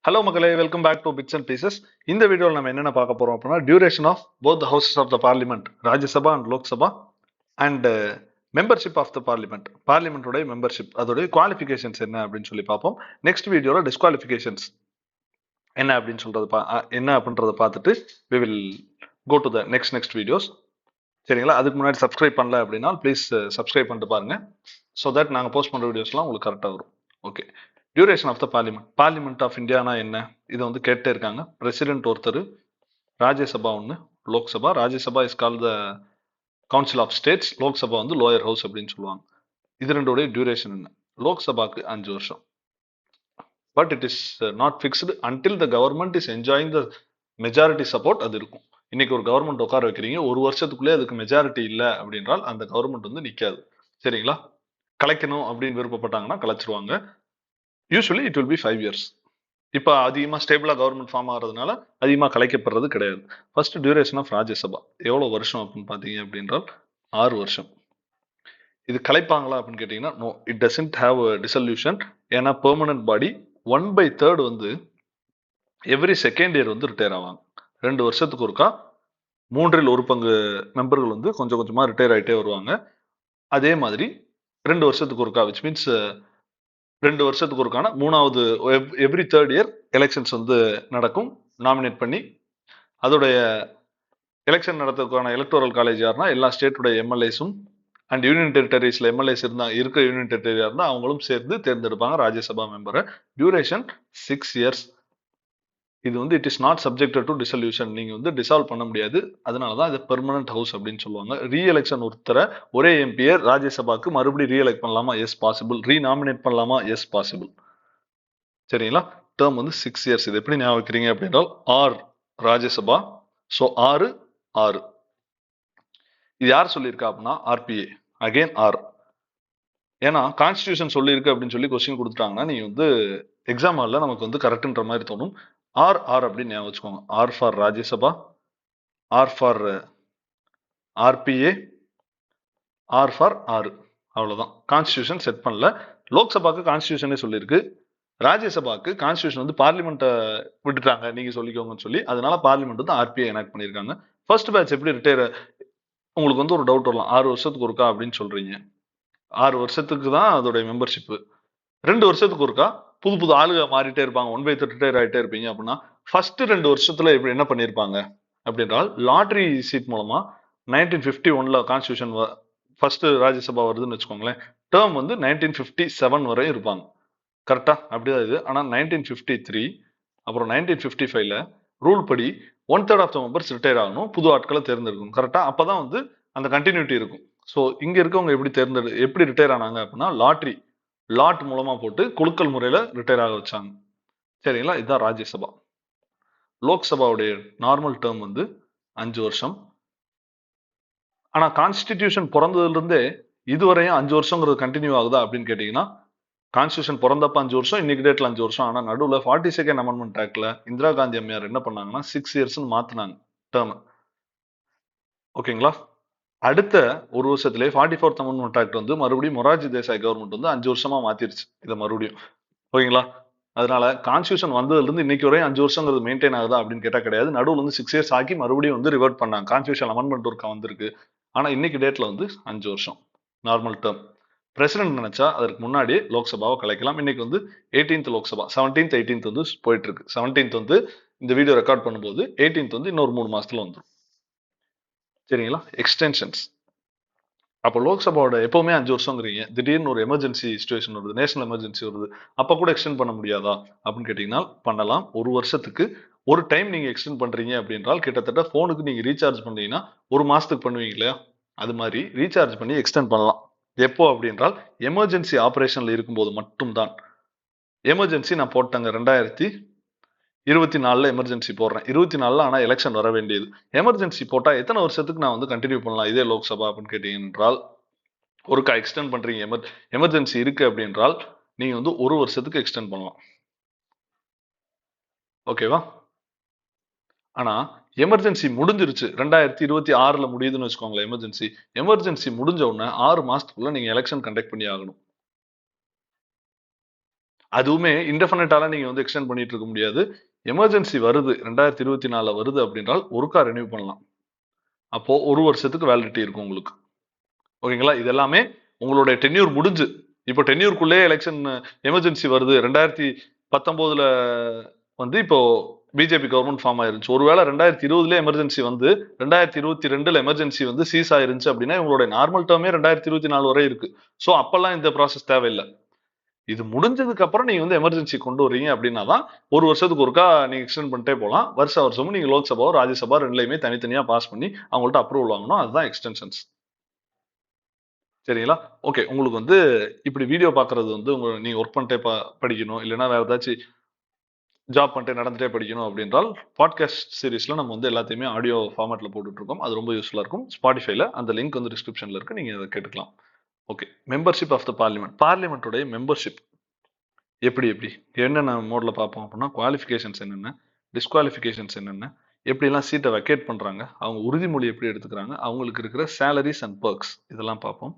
Hello மக்களே, welcome back to bits and pieces. இந்த வீடியோவில் நம்ம என்னென்ன பார்க்க போறோம் அப்படின்னா duration of both the houses of the parliament, Rajya Sabha and Lok Sabha, and membership of the parliament, பார்லிமெண்டோட மெம்பர்ஷிப், அதோடைய குவாலிஃபிகேஷன்ஸ் என்ன அப்படின்னு சொல்லி பார்ப்போம். நெக்ஸ்ட் வீடியோவில் டிஸ்குவாலிஃபிகேஷன்ஸ் என்ன அப்படின்னு சொல்றது என்ன அப்படின்றத பார்த்துட்டு we will go to the next videos. சரிங்களா? அதுக்கு முன்னாடி சப்ஸ்கிரைப் பண்ணல அப்படின்னா ப்ளீஸ் சப்ஸ்கிரைப் பண்ணிட்டு பாருங்க. ஸோ தட் நாங்கள் போஸ்ட் பண்ணுற வீடியோஸ்லாம் உங்களுக்கு கரெக்டாக வரும். Okay, duration of the parliament of இந்தியானா என்ன, இதை வந்து கேட்டே இருக்காங்க. பிரசிடென்ட் ஒருத்தர், ராஜ்யசபா ஒன்று, Lok Sabha. Rajya Sabha is call the council of states, Lok Sabha வந்து லோயர் ஹவுஸ் அப்படின்னு சொல்லுவாங்க. இது ரெண்டோடைய டியூரேஷன் என்ன? லோக்சபாக்கு 5 வருஷம். But it is not fixed until the government is enjoying the majority support. அது இருக்கும். இன்னைக்கு ஒரு கவர்மெண்ட் உட்கார வைக்கிறீங்க, ஒரு வருஷத்துக்குள்ளே அதுக்கு மெஜாரிட்டி இல்லை அப்படின்றால் அந்த கவர்மெண்ட் வந்து நிற்காது. சரிங்களா? கலைக்கணும் அப்படின்னு விருப்பப்பட்டாங்கன்னா கலைச்சிருவாங்க. Usually it will be 5 years. இப்போ அதிகமாக ஸ்டேபிளாக கவர்மெண்ட் ஃபார்ம் ஆகிறதுனால அதிகமாக கலைக்கப்படுறது கிடையாது. ஃபர்ஸ்ட் டியூரேஷன் ஆஃப் ராஜ்யசபா எவ்வளோ வருஷம் அப்படின்னு பார்த்தீங்க அப்படின்றால் 6 வருஷம். இது கலைப்பாங்களா அப்படின்னு கேட்டிங்கன்னா no, it doesn't have dissolution. ஏன்னா பெர்மனன்ட் பாடி 1/3 வந்து எவ்ரி செகண்ட் இயர் வந்து ரிட்டையர் ஆவாங்க. 2 வருஷத்துக்கு ஒருக்கா 1/3 மெம்பர்கள் வந்து கொஞ்சம் கொஞ்சமாக ரிட்டையர் ஆகிட்டே வருவாங்க. அதே மாதிரி 2 வருஷத்துக்கு ஒருக்கா, விச் மீன்ஸ் 2 வருஷத்துக்கு ஒருக்கான 3வது எவ்ரி 3rd இயர் எலெக்ஷன்ஸ் வந்து நடக்கும். நாமினேட் பண்ணி அதோடைய எலெக்ஷன் நடத்துறதுக்கான எலக்டோரல் காலேஜ் யாருன்னா எல்லா ஸ்டேட்டோட எம்எல்ஏஸும் அண்ட் யூனியன் டெரிட்டரிஸ்ல எம்எல்ஏஸ் இருக்க யூனியன் டெரிட்டரியா இருந்தால் அவங்களும் சேர்ந்து தேர்ந்தெடுப்பாங்க ராஜ்யசபா மெம்பரை. Duration 6 years. இது வந்து it is not subjected to dissolution. நீங்க வந்து டிசால்வ் பண்ண முடியாது. அதனாலதான் இது பெர்மனன்ட் ஹவுஸ் அப்படின்னு சொல்லுவாங்க. ரீஎலெக்ஷன் ஒருத்தர ஒரே எம்பியை ராஜ்யசபாக்கு மறுபடியும் ரீஎலெக்ட் பண்ணலாமா? S possible. ரீநாமினேட் பண்ணலாமா? S possible. சரிங்களா? டேர்ம் வந்து 6 years. இது எப்படி ஞாபகம் வைக்கிறீங்க அப்படின்றால் ஆர் ராஜ்யசபா, ஸோ 6 6. இது யார் சொல்லியிருக்கா அப்படின்னா ஆர்பிஏ, அகைன் ஆர். ஏன்னா கான்ஸ்டியூஷன் சொல்லியிருக்கு அப்படின்னு சொல்லி கொஸ்டின் கொடுத்துட்டாங்கன்னா நீங்க வந்து எக்ஸாம் ஹாலில் நமக்கு வந்து கரெக்டுன்ற மாதிரி தோணும். ஆர் ஆர் அப்படின்னு ஞாபகம் வச்சுக்கோங்க. R for Rajya Sabha, R for RPA, R for R. அவ்வளவுதான். கான்ஸ்டியூஷன் செட் பண்ணல. லோக்சபாக்கு கான்ஸ்டியூஷனே சொல்லியிருக்கு. ராஜ்யசபாக்கு கான்ஸ்டியூஷன் வந்து பார்லிமெண்ட்டை விட்டுட்டாங்க, நீங்க சொல்லிக்கோங்கன்னு சொல்லி. அதனால பார்லிமெண்ட் வந்து ஆர்பிஐ எனாக்ட் பண்ணியிருக்காங்க. ஃபர்ஸ்ட் பேட்ச் எப்படி ரிட்டையர், உங்களுக்கு வந்து ஒரு டவுட் வரலாம், 6 வருஷத்துக்கு ஒருக்கா அப்படின்னு சொல்றீங்க. 6 வருஷத்துக்கு தான் அதோடைய மெம்பர்ஷிப். 2 வருஷத்துக்கு ஒருக்கா புது புது ஆளுக மாறிட்டே இருப்பாங்க. 1/3 ரிட்டையர் ஆகிட்டே இருப்பீங்க அப்படின்னா ஃபர்ஸ்ட் 2 வருஷத்துல எப்படி என்ன பண்ணியிருப்பாங்க அப்படின்றால் லாட்ரி சீட் மூலமா 1951ல கான்ஸ்டியூஷன் ஃபர்ஸ்ட் ராஜ்யசபா வருதுன்னு வச்சுக்கோங்களேன். டேர்ம் வந்து 1957 வரையும் இருப்பாங்க. கரெக்டா? அப்படிதான் இது. ஆனா 1953 அப்புறம் 1955ல ரூல் படி 1/3 ஆஃப் த மெம்பர்ஸ் ரிட்டையர் ஆகணும், புது ஆட்களை தேர்ந்தெடுக்கணும். கரெக்டா? அப்பதான் வந்து அந்த கண்டினியூட்டி இருக்கும். ஸோ இங்க இருக்கவங்க எப்படி ரிட்டையர் ஆனாங்க அப்படின்னா லாட் மூலமா போட்டு குலுக்கல் முறையில ரிட்டையர் ஆக வச்சாங்க. சரிங்களா? இதுதான் ராஜ்யசபா. லோக்சபாவுடைய நார்மல் டேர்ம் வந்து 5 வருஷம். ஆனா கான்ஸ்டிடியூஷன் பிறந்ததுல இருந்தே இதுவரையும் 5 வருஷங்கிறது கண்டினியூ ஆகுதா அப்படின்னு கேட்டீங்கன்னா, கான்ஸ்டியூஷன் பிறந்தப்ப 5 வருஷம், இன்னைக்கு டேட்ல 5 வருஷம். ஆனா நடுவில் 42nd அமெண்ட்மெண்ட் ஆக்ட்ல இந்திரா காந்தி அம்மையார் என்ன பண்ணாங்கன்னா 6 years மாத்தினாங்க டேர்ம். ஓகேங்களா? அடுத்த ஒரு வருஷத்திலே 44th அமெண்ட்மெண்ட் ஆக்ட் வந்து மறுபடியும் மொரார்ஜி தேசாய் கவர்மெண்ட் வந்து 5 வருஷமா மாத்திருச்சு இதை மறுபடியும். ஓகேங்களா? அதனால கான்ஸ்டியூஷன் வந்ததுல இருந்து இன்னைக்கு வரையும் 5 வருஷங்கிறது மெயின்டைன் ஆகுதா அப்படின்னு கேட்டா கிடையாது. நடுவில் வந்து 6 years ஆக்கி மறுபடியும் வந்து ரிவர்ட் பண்ணாங்க. கான்ஸ்டியூஷன் அமெண்ட்மெண்ட் ஒர்க்கா வந்திருக்கு. ஆனா இன்னைக்கு டேட்ல வந்து 5 வருஷம் நார்மல் டேர்ம். பிரசிடென்ட் நினைச்சா அதற்கு முன்னாடியே லோக்சபாவை கலைக்கலாம். இன்னைக்கு வந்து 18th லோக்சபா, 17th 18th வந்து போயிட்டு இருக்கு. 17th வந்து இந்த வீடியோ ரெக்கார்ட் பண்ணும்போது 18th வந்து இன்னொரு 3 மாசத்துல வந்துடும். சரிங்களா? எக்ஸ்டென்ஷன்ஸ். அப்போ லோக்சபாவோட எப்பவுமே 5 வருஷங்கிறீங்க, திடீர்னு ஒரு எமர்ஜென்சி சுச்சுவேஷன் வருது, நேஷனல் எமர்ஜென்சி வருது, அப்ப கூட எக்ஸ்டெண்ட் பண்ண முடியாதா அப்படின்னு கேட்டீங்கன்னா பண்ணலாம். ஒரு வருஷத்துக்கு ஒரு டைம் நீங்க எக்ஸ்டெண்ட் பண்றீங்க அப்படின்றால் கிட்டத்தட்ட போனுக்கு நீங்க ரீசார்ஜ் பண்ணீங்கன்னா ஒரு மாசத்துக்கு பண்ணுவீங்க இல்லையா, அது மாதிரி ரீசார்ஜ் பண்ணி எக்ஸ்டெண்ட் பண்ணலாம். எப்போ அப்படின்றால் எமர்ஜென்சி ஆபரேஷன்ல இருக்கும்போது மட்டும்தான். எமர்ஜென்சி நான் போட்டேங்க 2024ல எமர்ஜென்சி போடுறேன், 24ல ஆனா எலெக்ஷன் வர வேண்டியது. எமர்ஜென்சி போட்டா எத்தனை வருஷத்துக்கு நான் வந்து கண்டினியூ பண்ணலாம் இதே லோக்சபா அப்படின்னு கேட்டீங்க என்றால், ஒருக்கா எக்ஸ்டெண்ட் பண்றீங்க, எமர்ஜென்சி இருக்கு அப்படின்றால் நீங்க வந்து ஒரு வருஷத்துக்கு எக்ஸ்டெண்ட் பண்ணலாம். ஓகேவா? ஆனா எமர்ஜென்சி முடிஞ்சிருச்சு, 2026ல முடியுதுன்னு வச்சுக்கோங்களேன். எமர்ஜென்சி முடிஞ்ச உடனே 6 மாசத்துக்குள்ள நீங்க எலெக்ஷன் கண்டக்ட் பண்ணி ஆகணும். அதுவுமே இன்டெஃபினட்டால நீங்க வந்து எக்ஸ்டெண்ட் பண்ணிட்டு இருக்க முடியாது. எமர்ஜென்சி வருது 2024 வருது அப்படின்றால் ஒருக்கா ரெனியூ பண்ணலாம். அப்போ ஒரு வருஷத்துக்கு வேலிடிட்டி இருக்கும் உங்களுக்கு. ஓகேங்களா? இது எல்லாமே உங்களுடைய டென்யூர் முடிஞ்சு இப்போ டென்யூருக்குள்ளே எலெக்ஷன் எமர்ஜென்சி வருது 2019ல வந்து இப்போ பிஜேபி கவர்மெண்ட் ஃபார்ம் ஆயிருந்துச்சு. ஒருவேளை 2020ல எமர்ஜென்சி வந்து 2022ல எமர்ஜென்சி வந்து சீஸ் ஆயிருந்துச்சு அப்படின்னா இவங்களுடைய நார்மல் டேர்மே 2024 வரை இருக்கு. ஸோ அப்பெல்லாம் இந்த ப்ராசஸ் தேவையில்லை. இது முடிஞ்சதுக்கு அப்புறம் நீங்க வந்து எமர்ஜென்சி கொண்டு வரீங்க அப்படின்னா தான் ஒரு வருஷத்துக்கு ஒருக்கா நீங்க எக்ஸ்டெண்ட் பண்ணிட்டே போகலாம். வருஷமும் நீங்க லோக்சபா ராஜ்யசபா ரெண்டுலையுமே தனித்தனியா பாஸ் பண்ணி அவங்கள்ட்ட அப்ரூவல் வாங்கணும். அதுதான் எக்ஸ்டென்ஷன்ஸ். சரிங்களா? ஓகே. உங்களுக்கு வந்து இப்படி வீடியோ பாக்குறது வந்து நீங்க ஒர்க் பண்ணிட்டே படிக்கணும், இல்லைன்னா வேற ஏதாச்சும் ஜாப் பண்ணிட்டு நடந்துட்டே படிக்கணும் அப்படின்றால் பாட்காஸ்ட் சீரிஸ்ல நம்ம வந்து எல்லாத்தையுமே ஆடியோ ஃபார்மேட்ல போட்டுட்டு இருக்கோம். அது ரொம்ப யூஸ்ஃபுல்லா இருக்கும். ஸ்பாட்டிஃபைல அந்த லிங்க் வந்து டிஸ்கிரிப்ஷன்ல இருக்கு. நீங்க அதை கேட்டுக்கலாம். Okay. Membership of the parliament. பார்லிமெண்ட்டுடைய மெம்பர்ஷிப் எப்படி எப்படி என்னென்ன மோட்ல பார்ப்போம் அப்படின்னா குவாலிஃபிகேஷன்ஸ் என்னென்ன, டிஸ்குவாலிஃபிகேஷன்ஸ் என்னென்ன, எப்படிலாம் சீட்டை வெக்கேட் பண்றாங்க, அவங்க உறுதிமொழி எப்படி எடுத்துக்கிறாங்க, அவங்களுக்கு இருக்கிற சேலரிஸ் அண்ட் பர்க்ஸ் இதெல்லாம் பார்ப்போம்.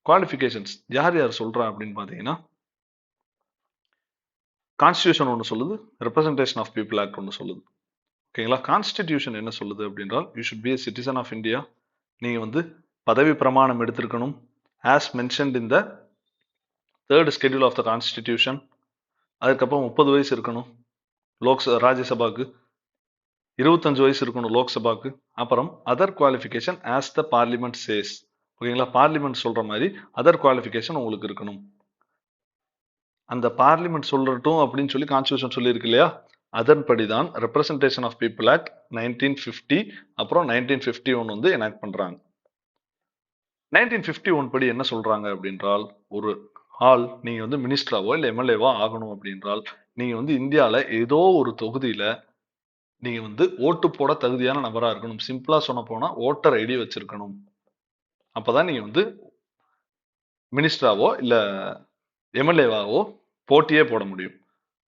குவாலிஃபிகேஷன்ஸ் யார் யார் சொல்றா அப்படின்னு பார்த்தீங்கன்னா கான்ஸ்டியூஷன் ஒன்று சொல்லுது, ரெப்ரசன்டேஷன் ஆஃப் பீப்புள் ஆக்ட் ஒன்று சொல்லுது. ஓகேங்களா? கான்ஸ்டிடியூஷன் என்ன சொல்லுது அப்படின்றால் you should be a citizen of India. நீங்க வந்து பதவி பிரமாணம் எடுத்திருக்கணும் as mentioned in the 3rd schedule of the constitution. அதுக்கப்புறம் 30 வயசு இருக்கணும் ராஜ்யசபாக்கு, 25 வயசு இருக்கணும் லோக்சபாக்கு. அப்புறம் other qualification as the parliament says. ஓகேங்களா? பார்லிமெண்ட் சொல்ற மாதிரி அதர் குவாலிஃபிகேஷன் உங்களுக்கு இருக்கணும். அந்த பார்லிமெண்ட் சொல்லட்டும் அப்படின்னு சொல்லி கான்ஸ்டியூஷன் சொல்லியிருக்கு இல்லையா? அதன்படி தான் ரெப்ரசன்டேஷன் ஆஃப் பீப்புள் ஆக்ட் 1950 அப்புறம் 1951 வந்து எனாக்ட் பண்றாங்க. 1951 படி என்ன சொல்றாங்க அப்படின்றால் ஒரு ஆள் நீங்க வந்து மினிஸ்டராவோ இல்லை எம்எல்ஏவோ ஆகணும் அப்படின்றால் நீங்க வந்து இந்தியாவில் ஏதோ ஒரு தொகுதியில நீங்க வந்து ஓட்டு போட தகுதியான நபரா இருக்கணும். சிம்பிளா சொன்ன போனா ஓட்டர் ஐடி வச்சிருக்கணும். அப்பதான் நீங்க வந்து மினிஸ்டராவோ இல்ல எம்எல்ஏவாவோ போட்டியே போட முடியும்.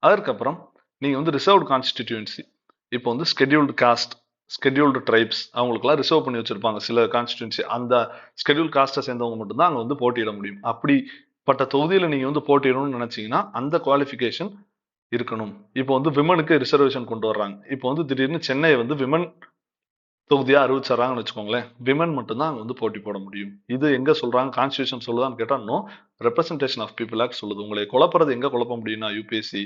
அதற்கப்புறம் நீங்க வந்து ரிசர்வ்டு கான்ஸ்டிடியூன்சி, இப்போ வந்து ஸ்கெடியூல்டு காஸ்ட், ஸ்கெடியூல்டு ட்ரைப்ஸ் அவங்களுக்குலாம் ரிசர்வ் பண்ணி வச்சிருப்பாங்க சில கான்ஸ்டிடியூன்சி. அந்த ஸ்கெடியூல் காஸ்ட்டை சேர்ந்தவங்க மட்டும்தான் அங்கே வந்து போட்டியிட முடியும். அப்படிப்பட்ட தொகுதியில் நீங்க வந்து போட்டியிடணும்னு நினைச்சீங்கன்னா அந்த குவாலிஃபிகேஷன் இருக்கணும். இப்போ வந்து விமனுக்கு ரிசர்வேஷன் கொண்டு வர்றாங்க. இப்போ வந்து திடீர்னு சென்னை வந்து விமன் தொகுதியா அறிவிச்சாராங்கன்னு வச்சுக்கோங்களேன். விமன் மட்டும்தான் அங்க வந்து போட்டி போட முடியும். இது எங்க சொல்றாங்க? கான்ஸ்டியூஷன் சொல்லுதான்னு கேட்டா no, representation of people act சொல்லுது. உங்களை குழப்பறது எங்க குழப்ப முடியும்னா யூபிஎஸ்சி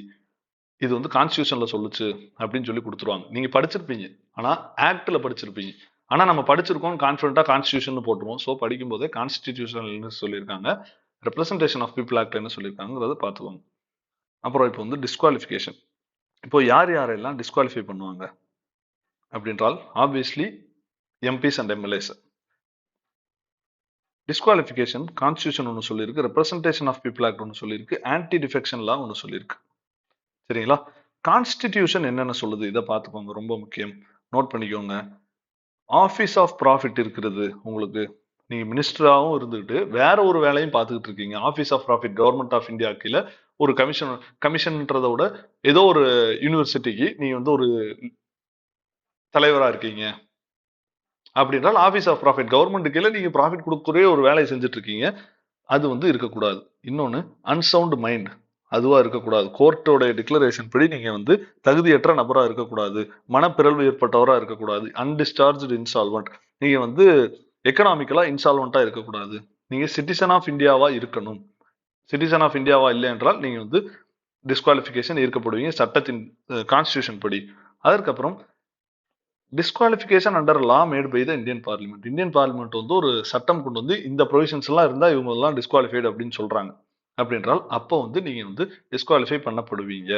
இது வந்து கான்ஸ்டியூஷன்ல சொல்லுச்சு அப்படின்னு சொல்லி கொடுத்துருவாங்க. நீங்க படிச்சிருப்பீங்க, ஆனா ஆக்ட்ல படிச்சிருப்பீங்க. ஆனா நம்ம படிச்சிருக்கோம் கான்ஃபிடண்டா கான்ஸ்டியூஷன் போட்டுருவோம். ஸோ படிக்கும் போதே கான்ஸ்டிடியூஷன் சொல்லியிருக்காங்க, ரெப்ரசன்டேஷன் ஆஃப் பீப்புள் ஆக்ட் என்ன சொல்லியிருக்காங்கிறத பார்த்துக்கோங்க. அப்புறம் இப்போ வந்து டிஸ்குவாலிஃபிகேஷன். இப்போ யார் யாரெல்லாம் டிஸ்குவாலிஃபை பண்ணுவாங்க அப்படின்றால் obviously MPs and MLAs. Disqualification constitution ஒன்று சொல்லியிருக்கு, ரெப்ரசன்டேஷன் ஆஃப் பீப்புள் ஆக்ட் ஒன்று சொல்லியிருக்கு, ஆன்டி டிஃபெக்ஷன் லா ஒன்று சொல்லியிருக்கு. சரிங்களா? கான்ஸ்டிடியூஷன் என்னென்ன சொல்லுது இதை பார்த்துக்கோங்க, ரொம்ப முக்கியம். நோட் பண்ணிக்கோங்க. ஆஃபீஸ் ஆஃப் ப்ராஃபிட் இருக்கிறது உங்களுக்கு. நீங்க மினிஸ்டராகவும் இருந்துகிட்டு வேற ஒரு வேலையும் பார்த்துக்கிட்டு இருக்கீங்க. Office of profit government of India கீழே ஒரு கமிஷன்ன்றதை விட ஏதோ ஒரு யூனிவர்சிட்டிக்கு நீங்க வந்து ஒரு தலைவரா இருக்கீங்க அப்படின்றால் ஆஃபீஸ் ஆஃப் ப்ராஃபிட் கவர்மெண்ட் கீழே நீங்க ப்ராஃபிட் கொடுக்கக்கூடிய ஒரு வேலையை செஞ்சுட்டு இருக்கீங்க. அது வந்து இருக்கக்கூடாது. இன்னொன்னு அன்சவுண்ட் மைண்ட், அதுவா இருக்கக்கூடாது. கோர்ட்டோட டிக்ளரேஷன் படி நீங்க வந்து தகுதியற்ற நபரா இருக்கக்கூடாது, மனப்பிறழ்வு ஏற்பட்டவரா இருக்கக்கூடாது, அன்டிஸ்சார்ஜ்டு இன்சால்வெண்ட், நீங்க வந்து எக்கனாமிக்கலா இன்சால்வெண்டா இருக்கக்கூடாது, நீங்க சிட்டிசன் ஆஃப் இந்தியாவா இருக்கணும். சிட்டிசன் ஆஃப் இந்தியாவா இல்லை என்றால் நீங்க வந்து டிஸ்குவாலிஃபிகேஷன் இருக்கப்படுவீங்க சட்டத்தின் கான்ஸ்டியூஷன் படி. அதற்கப்புறம் disqualification under law made by the Indian parliament. Indian parliament வந்து ஒரு சட்டம் கொண்டு வந்து இந்த ப்ரொவிஷன்ஸ் எல்லாம் இருந்தா இவங்க எல்லாம் டிஸ்குவாலிஃபைடு அப்படின்னு சொல்றாங்க அப்படின்றால் அப்போ வந்து நீங்க வந்து டிஸ்குவாலிஃபை பண்ணப்படுவீங்க.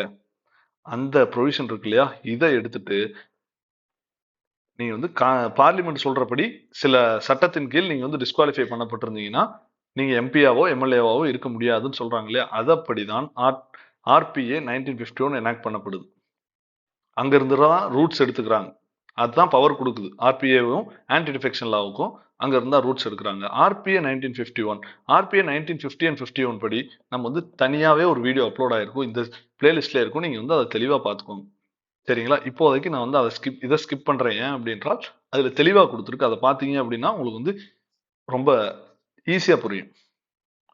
அந்த ப்ரொவிஷன் இருக்கு இல்லையா, இதை எடுத்துட்டு நீங்க வந்து பார்லிமெண்ட் சொல்றபடி சில சட்டத்தின் கீழ் நீங்க வந்து டிஸ்குவாலிஃபை பண்ணப்பட்டிருந்தீங்கன்னா நீங்க எம்பியாவோ எம்எல்ஏவாவோ இருக்க முடியாதுன்னு சொல்றாங்க இல்லையா, அதப்படிதான் ஆர்பிஏ 1951 எனாக்ட் பண்ணப்படுது. அங்க இருந்துதான் ரூட்ஸ் எடுத்துக்கிறாங்க. அதுதான் பவர் கொடுக்குது ஆர்பிஏவும் ஆன்டி டிஃபெக்ஷன் லாவுக்கும். அங்க இருந்தா ரூட்ஸ் எடுக்கிறாங்க. ஆர்பிஏ 1951, ஆர்பிஏ 1950 அண்ட் 51 படி நம்ம வந்து தனியாவே ஒரு வீடியோ அப்லோட் ஆயிருக்கும், இந்த பிளேலிஸ்ட்ல இருக்கும். நீங்க வந்து அதை தெளிவா பார்த்துக்கோங்க. சரிங்களா? இப்போதைக்கு நான் வந்து இதை ஸ்கிப் பண்றேன். ஏன் அப்படின்றால் அதுல தெளிவா கொடுத்துருக்கு. அதை பார்த்தீங்க அப்படின்னா உங்களுக்கு வந்து ரொம்ப ஈஸியா புரியும்.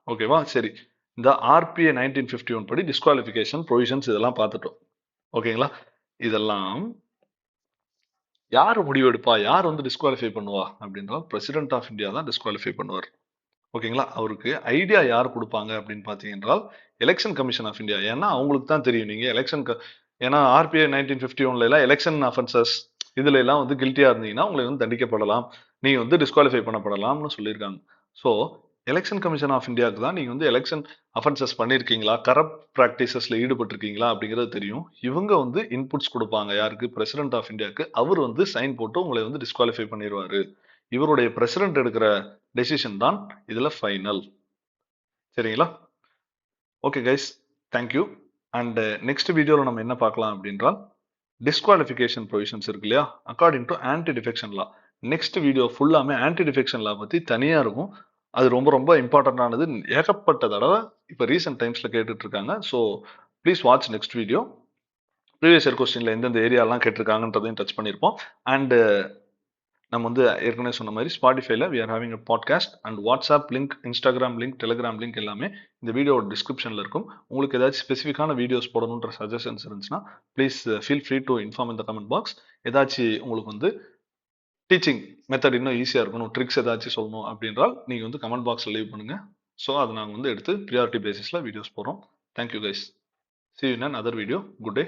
ஓகேவா? சரி, இந்த ஆர்பிஐ 1951 படி டிஸ்குவாலிஃபிகேஷன் ப்ரொவிஷன்ஸ் இதெல்லாம் பார்த்துட்டோம். ஓகேங்களா? இதெல்லாம் யார் முடிவெடுப்பா, யார் வந்து டிஸ்குவாலிஃபை பண்ணுவா அப்படின்றால் பிரசிடென்ட் ஆஃப் இந்தியா தான் டிஸ்குவாலிஃபை பண்ணுவார். ஓகேங்களா? அவருக்கு ஐடியா யார் கொடுப்பாங்க அப்படின்னு பார்த்தீங்கன்றால் எலெக்ஷன் கமிஷன் ஆஃப் இந்தியா. ஏன்னா அவங்களுக்கு தான் தெரியும் நீங்க ஏன்னா ஆர்பிஐ 1951 எல்லாம் எலெக்ஷன் அஃபென்சஸ் இதுல எல்லாம் வந்து கில்ட்டியா இருந்தீங்கன்னா உங்களை வந்து தண்டிக்கப்படலாம், நீங்க வந்து டிஸ்குவாலிஃபை பண்ணப்படலாம்னு சொல்லியிருக்காங்க. ஸோ எலெக்ஷன் கமிஷன் ஆஃப் இந்தியாவுக்கு தான் நீங்க வந்து எலெக்ஷன் அஃபென்சஸ் பண்ணியிருக்கீங்களா, கரப்ட் ப்ராக்டிசஸ்ல ஈடுபட்டிருக்கீங்களா அப்படிங்கிறது தெரியும். இவங்க வந்து இன்புட்ஸ் கொடுப்பாங்க யாருக்கு, பிரசிடென்ட் ஆஃப் இந்தியாவுக்கு. அவர் வந்து சைன் போட்டு உங்களை வந்து டிஸ்குவாலிஃபை பண்ணிடுவாரு. இவருடைய பிரசிடென்ட் எடுக்கிற டெசிஷன் தான் இதுல ஃபைனல். சரிங்களா? Okay guys, thank you. And next வீடியோவில் நம்ம என்ன பார்க்கலாம் அப்படின்றால் டிஸ்குவாலிஃபிகேஷன் ப்ரொவிஷன்ஸ் இருக்கு இல்லையா, according to anti defection law. Next video ஃபுல்லாமே ஆன்டி டிஃபெக்ஷன் லா பற்றி தனியாக இருக்கும். அது ரொம்ப ரொம்ப இம்பார்ட்டண்டானது. ஏகப்பட்ட தடவை இப்போ ரீசெண்ட் டைம்ஸில் கேட்டுட்டு இருக்காங்க. So please watch next video. Previous year கொஸ்டின்ல எந்தெந்த ஏரியாலாம் கேட்டிருக்காங்கன்றதையும் டச் பண்ணியிருப்போம். அண்ட் நம்ம வந்து ஏற்கனவே சொன்ன மாதிரி ஸ்பாட்டிஃபைல we are having a podcast and WhatsApp link, Instagram link, Telegram link எல்லாமே இந்த வீடியோட டிஸ்கிரிப்ஷனில் இருக்கும். உங்களுக்கு ஏதாச்சும் ஸ்பெசிஃபிக்கான வீடியோஸ் போடணுன்ற சஜஷன்ஸ் இருந்துச்சுன்னா please feel free to inform இந்த கமெண்ட் பாக்ஸ். ஏதாச்சும் உங்களுக்கு வந்து டீச்சிங் மெத்தட் இன்னும் ஈஸியாக இருக்கணும், ட்ரிக்ஸ் ஏதாச்சும் சொல்லணும் அப்படின்றால் நீங்கள் வந்து கமெண்ட் பாக்ஸில் லீவ் பண்ணுங்கள். ஸோ அதை நாங்கள் வந்து எடுத்து ப்ரியாரிட்டி பேசிஸில் வீடியோஸ் போடுறோம். Thank you guys. See you in another video. Good day.